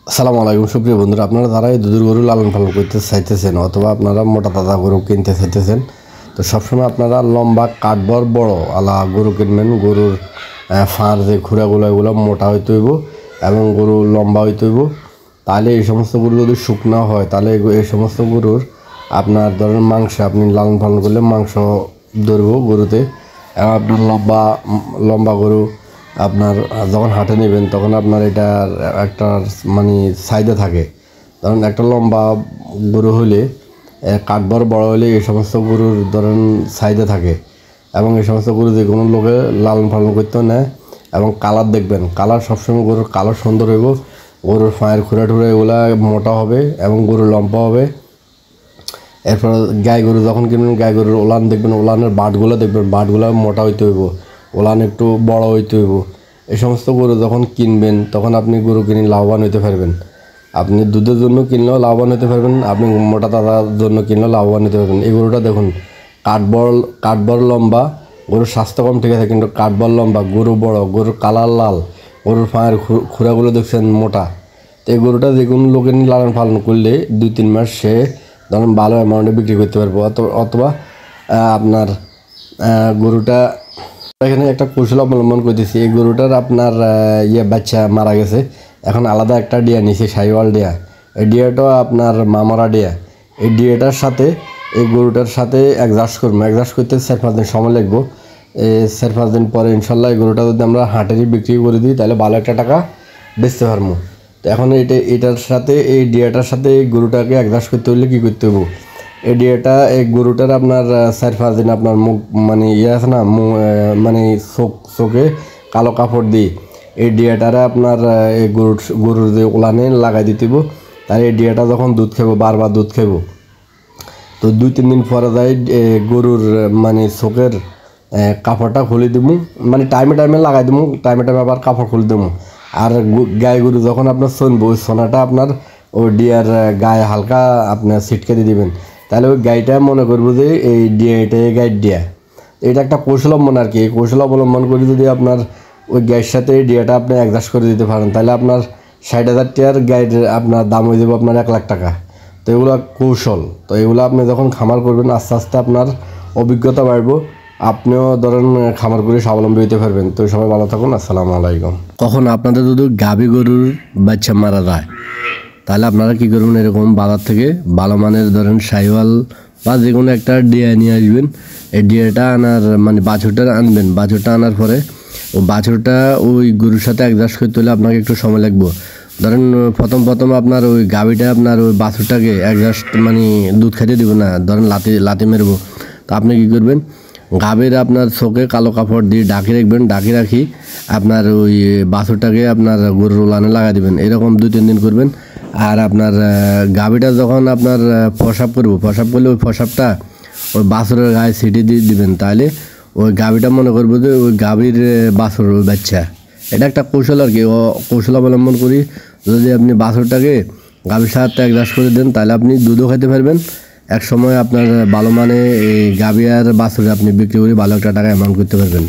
আসসালামু আলাইকুম সুপ্রিয় বন্ধুরা, আপনারা যারা এই দুধের গরু লালন পালন করতে চাইতেছেন অথবা আপনারা মোটা তাজা গরু কিনতে চাইতেছেন, তো সবসময় আপনারা লম্বা কাঠবর বড় আলা গরু কিনবেন। গরুর ফাঁড় যে খুঁড়াগুলো এগুলো মোটা হইতে হইব এবং গরু লম্বা হইতে হইব। তাহলে এই সমস্ত গরু যদি শুকনো হয় তাহলে এই সমস্ত গরুর আপনার ধরেন মাংস আপনি লালন পালন করলে মাংস ধরব গরুতে। এবং আপনার লম্বা লম্বা গরু আপনার যখন হাটে নেবেন তখন আপনার এটার একটা মানে চাহিদা থাকে। ধরেন একটা লম্বা গরু হলে কাঠবর বড় হলে এই সমস্ত গরুর ধরেন চাহিদা থাকে এবং এই সমস্ত গরু যে কোনো লোকে লালন পালন করতেও নেয়। এবং কালার দেখবেন, কালার সবসময় গরুর কালার সুন্দর হইব, গরুর ফাঁয়ের খুঁড়া টুড়া এগুলা মোটা হবে এবং গরু লম্বা হবে। এরপর গাই গরু যখন কিনবেন গাই গরুর ওলান দেখবেন, ওলানের বাটগুলো দেখবেন, বাটগুলো মোটা হইতে হইব, ওলান একটু বড় হইতে হইব। এই সমস্ত গরু যখন কিনবেন তখন আপনি গরু কিনে লাভবান হইতে পারবেন। আপনি দুধের জন্য কিনলেও লাভবান হতে পারবেন, আপনি মোটা তাজার জন্য কিনলেও লাভবান হতে পারবেন। এই গরুটা দেখুন, কাঠবড় লম্বা, গরুর স্বাস্থ্য কম ঠিক আছে কিন্তু কাঠবড় লম্বা, গরু বড়, গরুর কালার লাল, গরুর ফাঁয়ের খুঁড়াগুলো দেখছেন মোটা। তো এই গরুটা যে কোনো লোকে লালন পালন করলে 2-3 মাস সে ধরুন ভালো অ্যামাউন্টে বিক্রি করতে পারবো। অথবা আপনার গরুটা এখানে একটা কৌশল অবলম্বন করতেছি। এই গরুটার আপনার বাচ্চা মারা গেছে, এখন আলাদা একটা ডিয়া নিছে, সাইওয়াল ডিয়া। এই ডিয়াটাও আপনার মামারা ডিয়া। এই ডিয়াটার সাথে এই গরুটার সাথে অ্যাডজাস্ট করবো। অ্যাডজাস্ট করতে 4-5 দিন সময় লাগবো। 4-5 দিন পরে ইনশাল্লাহ এই গরুটা যদি আমরা হাটেরই বিক্রি করে দিই তাহলে ভালো একটা টাকা বেচতে পারবো। তো এখন এটার সাথে এই ডিয়াটার সাথে এই গরুটাকে অ্যাডজাস্ট করতে হলে কী করতে হবো, এই ডিয়াটা এই গরুটার আপনার 4-5 দিন আপনার মুখ মানে আছে না, মানে চোখে কালো কাপড় দিয়ে এই ডিয়াটারে আপনার এই গরুর যে ওলানে লাগাই দিতে হইব। তাই এই ডিয়াটা যখন দুধ খাবো, বারবার দুধ খাবো, তো 2-3 দিন পরে যাই গরুর মানে চোখের কাপড়টা খুলে দেবো, মানে টাইমে লাগাই দেবো, টাইমে আবার কাপড় খুলে দেবো। আর গাই গরু যখন আপনার শোনবো ওই সোনাটা আপনার ওই ডিয়ার গায়ে হালকা আপনার ছিটকে দিয়ে দেবেন। তাহলে ওই গাইটা মনে করবো যে এই ডিয়া, এটাই গাইড ডিয়া। এটা একটা কৌশল অবলম্বন আর কি। এই কৌশল অবলম্বন করে যদি আপনার ওই গাইয়ের সাথে এই ডিয়াটা আপনি অ্যাডজাস্ট করে দিতে পারেন তাহলে আপনার 60,000 টাকার গাইডের আপনার দাম হয়ে যাবে আপনার 1 লাখ টাকা। তো এগুলো কৌশল। তো এগুলো আপনি যখন খামার করবেন আস্তে আস্তে আপনার অভিজ্ঞতা বাড়বো, আপনিও ধরেন খামার করে স্বাবলম্বী হতে পারবেন। তো সবাই ভালো থাকুন, আসসালামু আলাইকুম। কখন আপনাদের যদি গাভী গরুর বাচ্চা মারা যায় তাহলে আপনারা কী করবেন, এরকম বাজার থেকে ভালো মানের ধরেন সাইওয়াল বা যে কোনো একটা ডিয়া নিয়ে আসবেন। এই ডিয়াটা আনার মানে বাছুরটা আনবেন, বাছুরটা আনার পরে ও বাছুরটা ওই গরুর সাথে অ্যাডজাস্ট করতে হলে আপনাকে একটু সময় লাগবে। ধরেন প্রথম আপনার ওই গাভীটা আপনার ওই বাছুরটাকে অ্যাডজাস্ট মানে দুধ খাইতে দেবো না, ধরেন লাতি মেরবো। তো আপনি কী করবেন, গাভীর আপনার চোখে কালো কাপড় দিয়ে ঢাকি রাখবেন, ঢাকি রাখি আপনার ওই বাছুরটাকে আপনার গরুর ওলানে লাগাই দেবেন। এরকম 2-3 দিন করবেন। আর আপনার গাভীটা যখন আপনার প্রসাব করলে ওই প্রসাবটা ওই বাছুরের গায়ে ছিটি দিয়ে দিবেন। তাহলে ওই গাভীটা মনে করবো যে ওই গাভীর বাছুর ওই বাচ্চা। এটা একটা কৌশল আর কি। কৌশল অবলম্বন করি যদি আপনি বাছুরটাকে গাভীর সাথে অ্যাডজাস্ট করে দেন তাহলে আপনি দুধও খেতে পারবেন। এক সময় আপনার ভালো মানে এই গাভী আর বাছুরে আপনি বিক্রি করে ভালো একটা টাকা অ্যামাউন্ট করতে পারবেন।